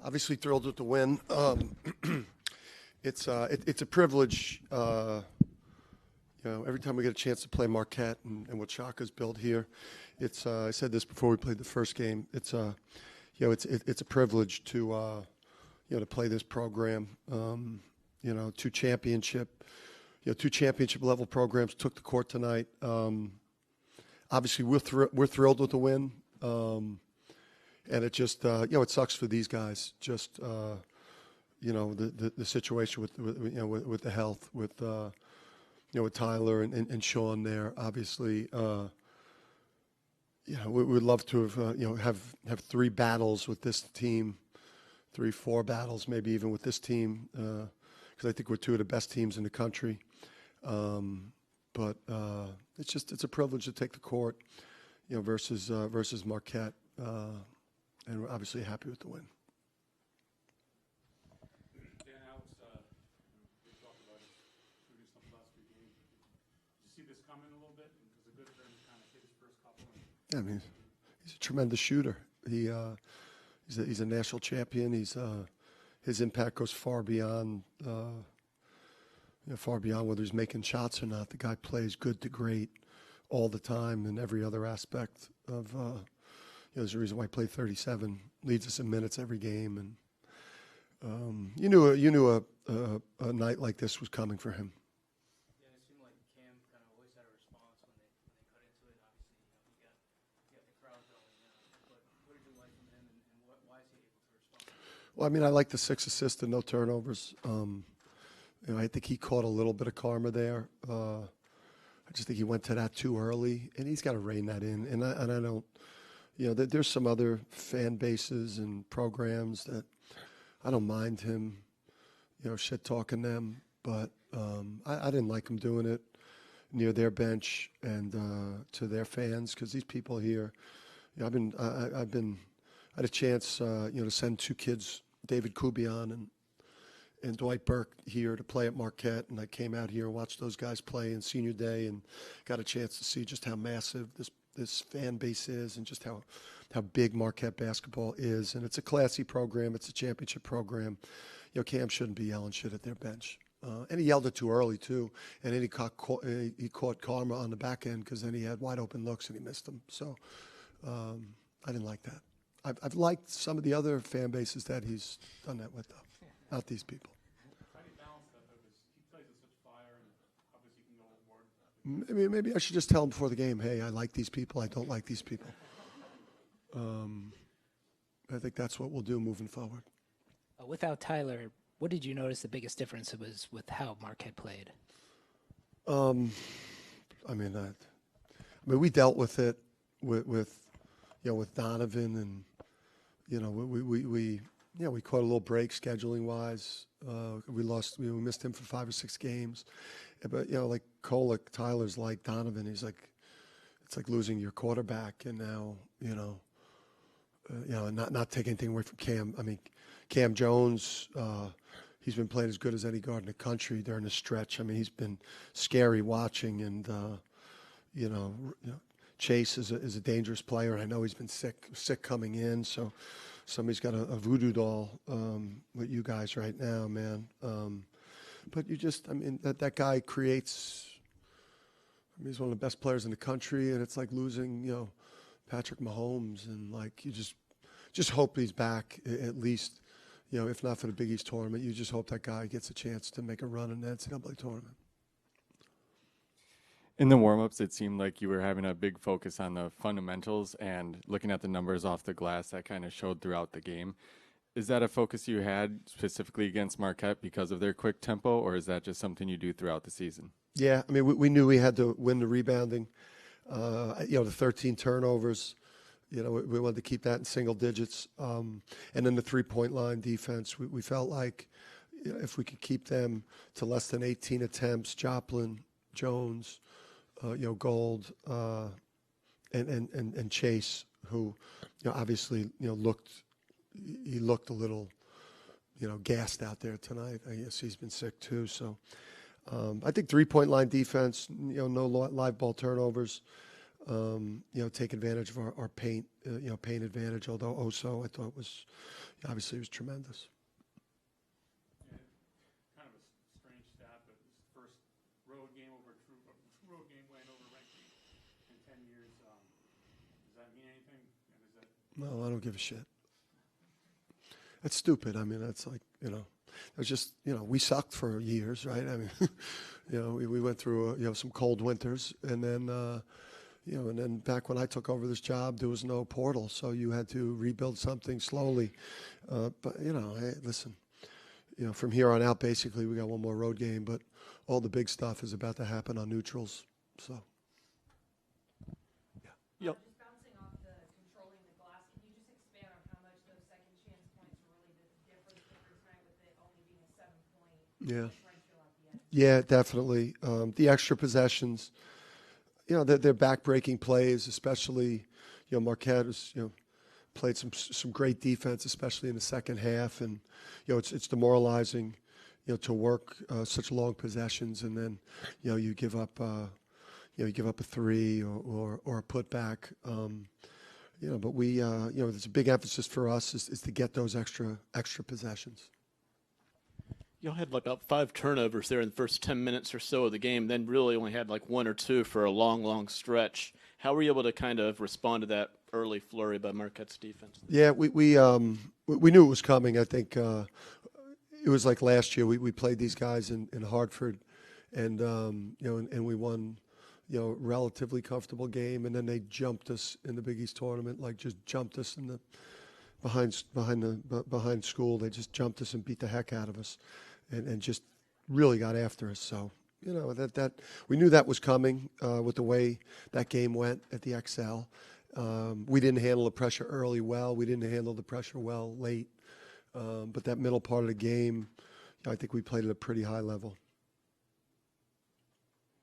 Obviously thrilled with the win. It's a privilege. Every time we get a chance to play Marquette and what Shaka's built here, it's. I said this before we played the first game. It's a privilege to to play this program. Two championship level programs took the court tonight. Obviously, we're thrilled with the win. And it just, it sucks for these guys. Just, the situation with the health, with Tyler and Sean there. Obviously, we would love to have 3 battles with this team, 3-4 battles, maybe even with this team, because I think we're 2 of the best teams in the country. But it's a privilege to take the court, versus Marquette. And we're obviously happy with the win. Dan, Alex, we talked about it, shooting some last 2 games. Did you see this coming a little bit? Was it good for him to kind of hit his first couple? Yeah, I mean, he's a tremendous shooter. He's a national champion. His impact goes far beyond whether he's making shots or not. The guy plays good to great all the time in every other aspect of. There's a reason why he played 37, leads us in minutes every game, and you knew a night like this was coming for him. Yeah, it seemed like Cam kind of always had a response when they cut into it. Obviously, he got the crowd going. But what did you like from him, and why is he able to respond? Well, I mean, I like the 6 assists and no turnovers. I think he caught a little bit of karma there. I just think he went to that too early, and he's got to rein that in. And I don't. There's some other fan bases and programs that I don't mind him, shit talking them, but I didn't like him doing it near their bench and to their fans, because these people here, I had a chance, to send 2 kids, David Kubian and Dwight Burke, here to play at Marquette, and I came out here and watched those guys play in senior day and got a chance to see just how massive this fan base is and just how big Marquette basketball is. And it's a classy program. It's a championship program. Cam shouldn't be yelling shit at their bench. And he yelled it too early, too. And then he caught karma on the back end, because then he had wide open looks and he missed them. So I didn't like that. I've liked some of the other fan bases that he's done that with, though. Not these people. How do you balance that, though? Because he plays with such fire, and obviously he can go overboard. Maybe I should just tell him before the game, hey, I like these people, I don't like these people. I think that's what we'll do moving forward. Without Tyler, what did you notice the biggest difference was with how Marquette played? We dealt with it with Donovan, and we caught a little break scheduling wise. We missed him for 5 or 6 games. But, like Kolek, Tyler's like Donovan. He's like, it's like losing your quarterback. And now, not taking anything away from Cam. I mean, Cam Jones, he's been playing as good as any guard in the country during the stretch. I mean, he's been scary watching. And, Chase is a dangerous player. And I know he's been sick coming in. So somebody's got a voodoo doll with you guys right now, man. But that guy creates. He's one of the best players in the country, and it's like losing, Patrick Mahomes, and like you just hope he's back at least, if not for the Big East tournament. You just hope that guy gets a chance to make a run in the NCAA tournament. In the warm-ups, it seemed like you were having a big focus on the fundamentals and looking at the numbers off the glass that kind of showed throughout the game. Is that a focus you had specifically against Marquette because of their quick tempo, or is that just something you do throughout the season? Yeah, I mean, we knew we had to win the rebounding. The 13 turnovers, we wanted to keep that in single digits. And then the three-point line defense, we felt like if we could keep them to less than 18 attempts, Joplin, Jones, Gold, and Chase, who, obviously, looked a little, gassed out there tonight. I guess he's been sick too. So I think three-point line defense, no live ball turnovers, take advantage of our paint, paint advantage. Although Oso, I thought was, Obviously, he was tremendous. Yeah, kind of a strange stat, but his first road game road game win over Renke in 10 years. Does that mean anything? And is that No, I don't give a shit. That's stupid. I mean, that's like, it was just, we sucked for years, right? I mean, we went through, some cold winters, and then, and then back when I took over this job, there was no portal, so you had to rebuild something slowly. But, hey, listen, from here on out, basically, we got one more road game, but all the big stuff is about to happen on neutrals, so. Yep. Just bouncing off the controlling the glass, can you just expand on how much those second chance points were really the difference maker tonight with it only being a 7-point Yeah. differential at the end? Yeah, definitely. The extra possessions, they're back-breaking plays, especially, Marquette has, played some great defense, especially in the second half, and it's demoralizing, to work such long possessions, and then, you give up a three or a putback. But we, there's a big emphasis for us is to get those extra possessions. Y'all had like about 5 turnovers there in the first 10 minutes or so of the game, then really only had like 1 or 2 for a long stretch. How were you able to kind of respond to that early flurry by Marquette's defense? Yeah, we knew it was coming. I think it was like last year. We played these guys in Hartford, and and we won, relatively comfortable game, and then they jumped us in the Big East tournament, like just jumped us in the behind school. They just jumped us and beat the heck out of us, and just really got after us. So that we knew that was coming with the way that game went at the XL. We didn't handle the pressure early well. We didn't handle the pressure well late. But that middle part of the game, I think we played at a pretty high level.